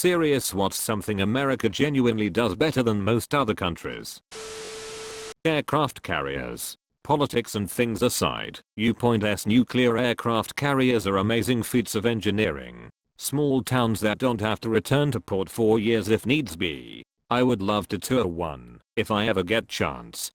serious, what's something America genuinely does better than most other countries? Aircraft carriers. Politics and things aside, U.S. nuclear aircraft carriers are amazing feats of engineering. Small towns that don't have to return to port for years if needs be. I would love to tour one, if I ever get chance.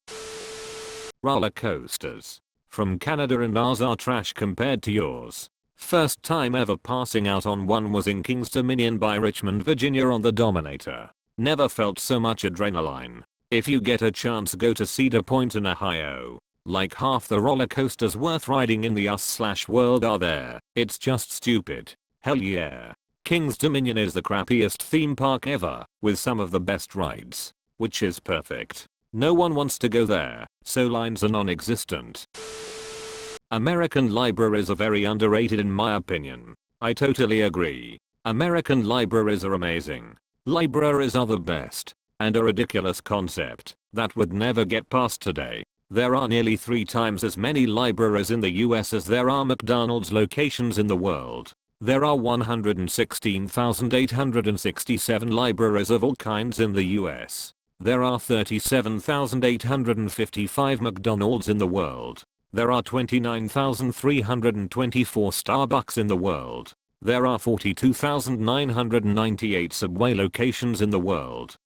Roller coasters. From Canada, and ours are trash compared to yours. First time ever passing out on one was in King's Dominion by Richmond, Virginia on the Dominator. Never felt so much adrenaline. If you get a chance, go to Cedar Point in Ohio. Like half the roller coasters worth riding in the US/world are there. It's just stupid. Hell yeah. King's Dominion is the crappiest theme park ever, with some of the best rides. Which is perfect. No one wants to go there, so lines are non-existent. American libraries are very underrated in my opinion. I totally agree. American libraries are amazing. Libraries are the best. And a ridiculous concept that would never get past today. There are nearly 3 times as many libraries in the US as there are McDonald's locations in the world. There are 116,867 libraries of all kinds in the US. There are 37,855 McDonald's in the world. There are 29,324 Starbucks in the world. There are 42,998 Subway locations in the world.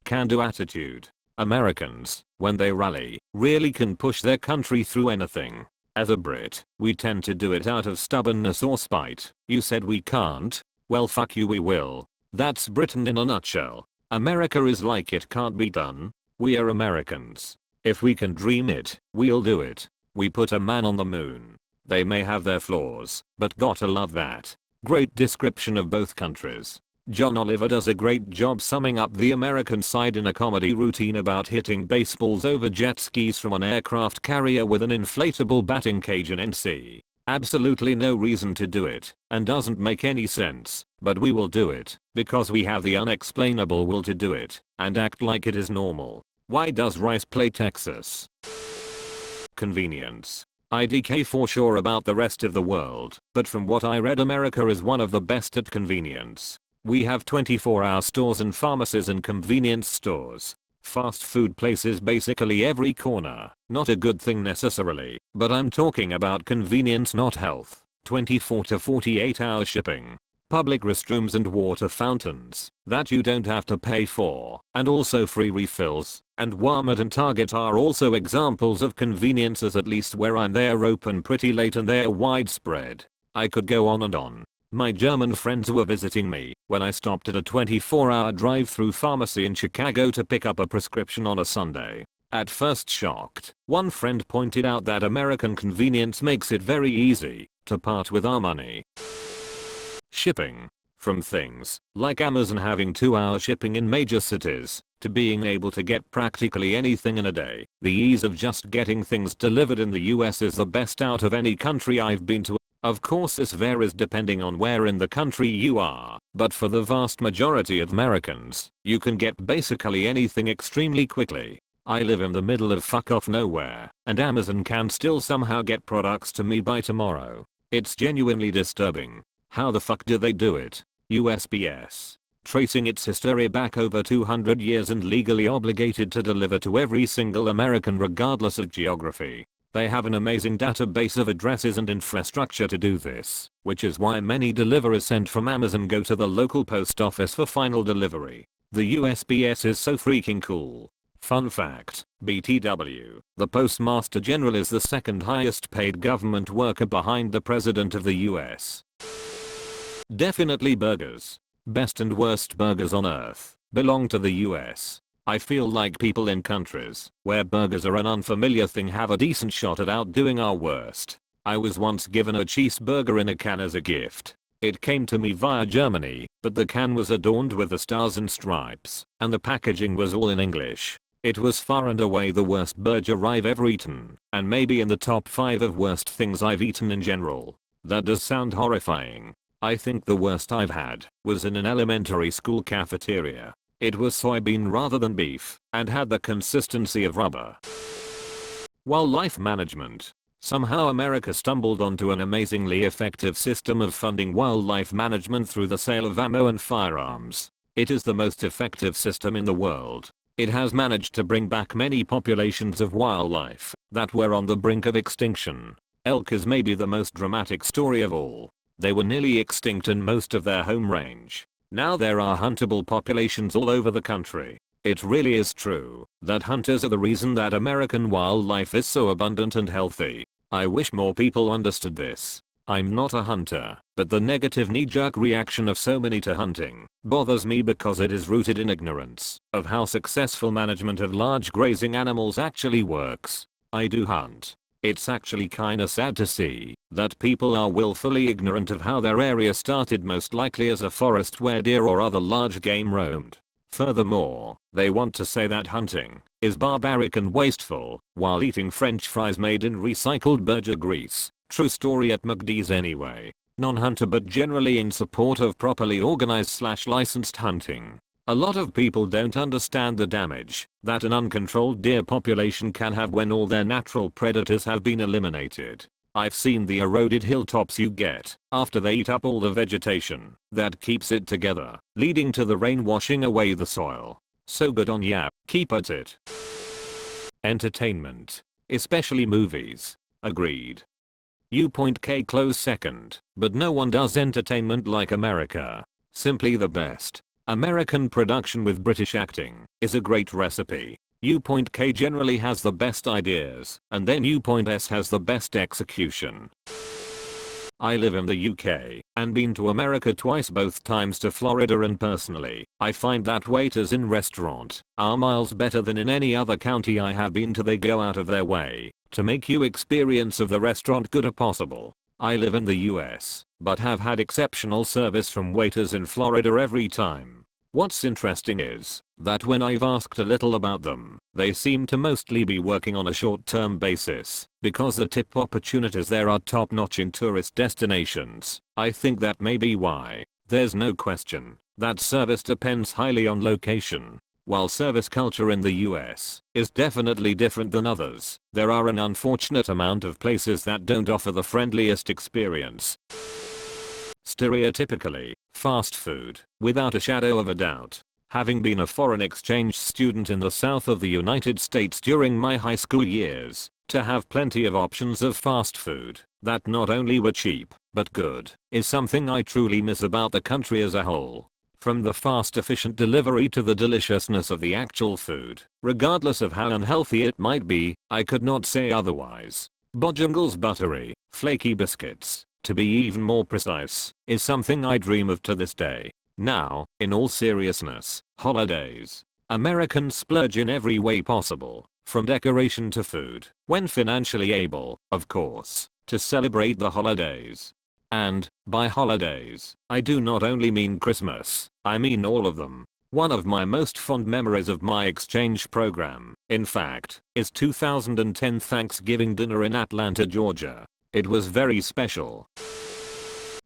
Can-do attitude. Americans, when they rally, really can push their country through anything. As a Brit, we tend to do it out of stubbornness or spite. You said we can't? Well, fuck you, we will. That's Britain in a nutshell. America is like it can't be done. We are Americans. If we can dream it, we'll do it. We put a man on the moon. They may have their flaws, but gotta love that. Great description of both countries. John Oliver does a great job summing up the American side in a comedy routine about hitting baseballs over jet skis from an aircraft carrier with an inflatable batting cage in NC. Absolutely no reason to do it, and doesn't make any sense, but we will do it, because we have the unexplainable will to do it, and act like it is normal. Why does Rice play Texas? Convenience. IDK for sure about the rest of the world, but from what I read, America is one of the best at convenience. We have 24-hour stores and pharmacies and convenience stores. Fast food places basically every corner. Not a good thing necessarily, but I'm talking about convenience, not health. 24 to 48 hour shipping. Public restrooms and water fountains that you don't have to pay for, and also free refills. And Walmart and Target are also examples of conveniences, at least where I'm. They're open pretty late and they're widespread. I could go on and on. My German friends were visiting me when I stopped at a 24-hour drive-through pharmacy in Chicago to pick up a prescription on a Sunday. At first shocked, one friend pointed out that American convenience makes it very easy to part with our money. Shipping. From things like Amazon having 2-hour shipping in major cities, to being able to get practically anything in a day, the ease of just getting things delivered in the US is the best out of any country I've been to. Of course this varies depending on where in the country you are, but for the vast majority of Americans, you can get basically anything extremely quickly. I live in the middle of fuck off nowhere, and Amazon can still somehow get products to me by tomorrow. It's genuinely disturbing. How the fuck do they do it? USPS. Tracing its history back over 200 years and legally obligated to deliver to every single American regardless of geography. They have an amazing database of addresses and infrastructure to do this, which is why many deliveries sent from Amazon go to the local post office for final delivery. The USPS is so freaking cool. Fun fact, BTW, the Postmaster General is the second highest paid government worker behind the President of the US. Definitely burgers. Best and worst burgers on earth belong to the US. I feel like people in countries where burgers are an unfamiliar thing have a decent shot at outdoing our worst. I was once given a cheeseburger in a can as a gift. It came to me via Germany, but the can was adorned with the stars and stripes, and the packaging was all in English. It was far and away the worst burger I've ever eaten, and maybe in the top 5 of worst things I've eaten in general. That does sound horrifying. I think the worst I've had was in an elementary school cafeteria. It was soybean rather than beef, and had the consistency of rubber. Wildlife management. Somehow America stumbled onto an amazingly effective system of funding wildlife management through the sale of ammo and firearms. It is the most effective system in the world. It has managed to bring back many populations of wildlife that were on the brink of extinction. Elk is maybe the most dramatic story of all. They were nearly extinct in most of their home range. Now there are huntable populations all over the country. It really is true that hunters are the reason that American wildlife is so abundant and healthy. I wish more people understood this. I'm not a hunter, but the negative knee-jerk reaction of so many to hunting bothers me because it is rooted in ignorance of how successful management of large grazing animals actually works. I do hunt. It's actually kinda sad to see that people are willfully ignorant of how their area started, most likely as a forest where deer or other large game roamed. Furthermore, they want to say that hunting is barbaric and wasteful while eating French fries made in recycled burger grease. True story at McD's anyway. Non-hunter but generally in support of properly organized / licensed hunting. A lot of people don't understand the damage that an uncontrolled deer population can have when all their natural predators have been eliminated. I've seen the eroded hilltops you get after they eat up all the vegetation that keeps it together, leading to the rain washing away the soil. So good on ya, keep at it. Entertainment. Especially movies. Agreed. U.K. close second, but no one does entertainment like America. Simply the best. American production with British acting is a great recipe. U.K. generally has the best ideas, and then U.S. has the best execution. I live in the UK and been to America twice, both times to Florida, and personally, I find that waiters in restaurant are miles better than in any other county I have been to. They go out of their way to make you experience of the restaurant good as possible. I live in the US, but have had exceptional service from waiters in Florida every time. What's interesting is that when I've asked a little about them, they seem to mostly be working on a short-term basis because the tip opportunities there are top-notch in tourist destinations. I think that may be why. There's no question that service depends highly on location. While service culture in the US is definitely different than others, there are an unfortunate amount of places that don't offer the friendliest experience. Stereotypically, fast food, without a shadow of a doubt. Having been a foreign exchange student in the south of the United States during my high school years, to have plenty of options of fast food that not only were cheap, but good, is something I truly miss about the country as a whole. From the fast efficient delivery to the deliciousness of the actual food, regardless of how unhealthy it might be, I could not say otherwise. Bojangles buttery, flaky biscuits, to be even more precise, is something I dream of to this day. Now, in all seriousness, holidays. Americans splurge in every way possible, from decoration to food, when financially able, of course, to celebrate the holidays. And, by holidays, I do not only mean Christmas, I mean all of them. One of my most fond memories of my exchange program, in fact, is 2010 Thanksgiving dinner in Atlanta, Georgia. It was very special.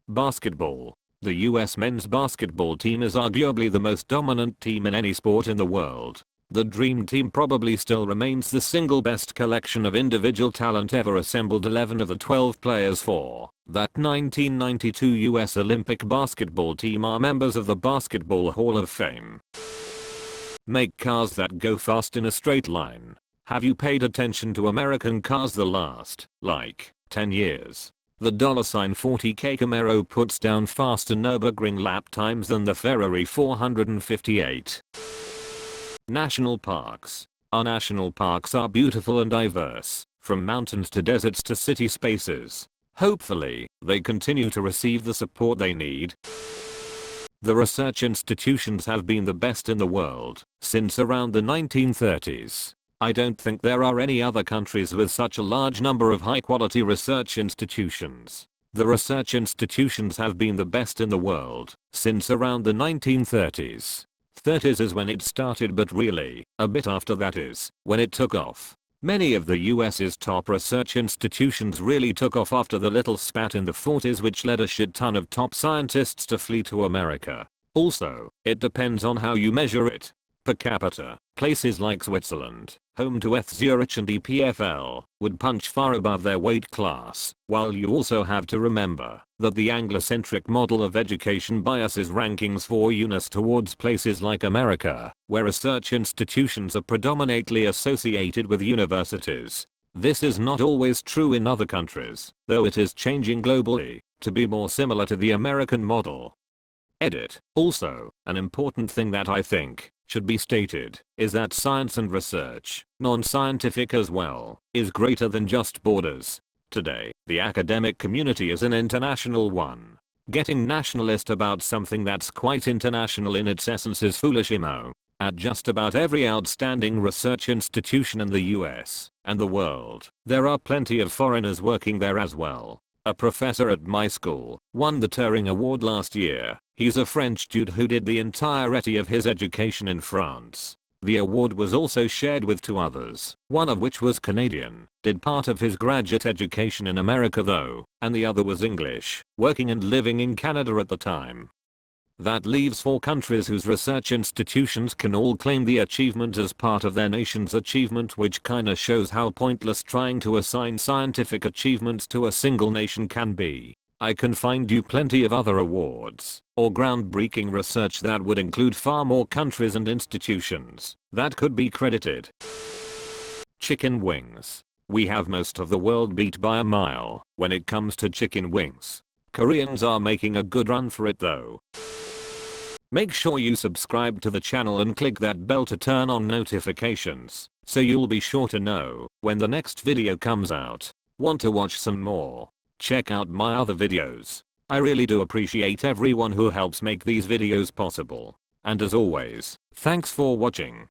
Basketball. The US men's basketball team is arguably the most dominant team in any sport in the world. The Dream Team probably still remains the single best collection of individual talent ever assembled. 11 of the 12 players for that 1992 US Olympic basketball team are members of the Basketball Hall of Fame. Make cars that go fast in a straight line. Have you paid attention to American cars the last, 10 years? The $40K Camaro puts down faster Nürburgring lap times than the Ferrari 458. National parks. Our national parks are beautiful and diverse, from mountains to deserts to city spaces. Hopefully, they continue to receive the support they need. The research institutions have been the best in the world since around the 1930s. I don't think there are any other countries with such a large number of high-quality research institutions. The research institutions have been the best in the world since around the 1930s. 30s is when it started, but really, a bit after that is when it took off. Many of the US's top research institutions really took off after the little spat in the 40s, which led a shit ton of top scientists to flee to America. Also, it depends on how you measure it. Per capita, places like Switzerland home to Zurich and EPFL, would punch far above their weight class, while you also have to remember that the Anglo-centric model of education biases rankings for UNIS towards places like America, where research institutions are predominantly associated with universities. This is not always true in other countries, though it is changing globally to be more similar to the American model. Edit. Also, an important thing that I think should be stated is that science and research, non-scientific as well, is greater than just borders. Today, the academic community is an international one. Getting nationalist about something that's quite international in its essence is foolish. At just about every outstanding research institution in the US and the world, there are plenty of foreigners working there as well. A professor at my school won the Turing Award last year. He's a French dude who did the entirety of his education in France. The award was also shared with 2 others, one of which was Canadian, did part of his graduate education in America though, and the other was English, working and living in Canada at the time. That leaves 4 countries whose research institutions can all claim the achievement as part of their nation's achievement, which kinda shows how pointless trying to assign scientific achievements to a single nation can be. I can find you plenty of other awards or groundbreaking research that would include far more countries and institutions that could be credited. Chicken wings. We have most of the world beat by a mile when it comes to chicken wings. Koreans are making a good run for it though. Make sure you subscribe to the channel and click that bell to turn on notifications, so you'll be sure to know when the next video comes out. Want to watch some more? Check out my other videos. I really do appreciate everyone who helps make these videos possible. And as always, thanks for watching.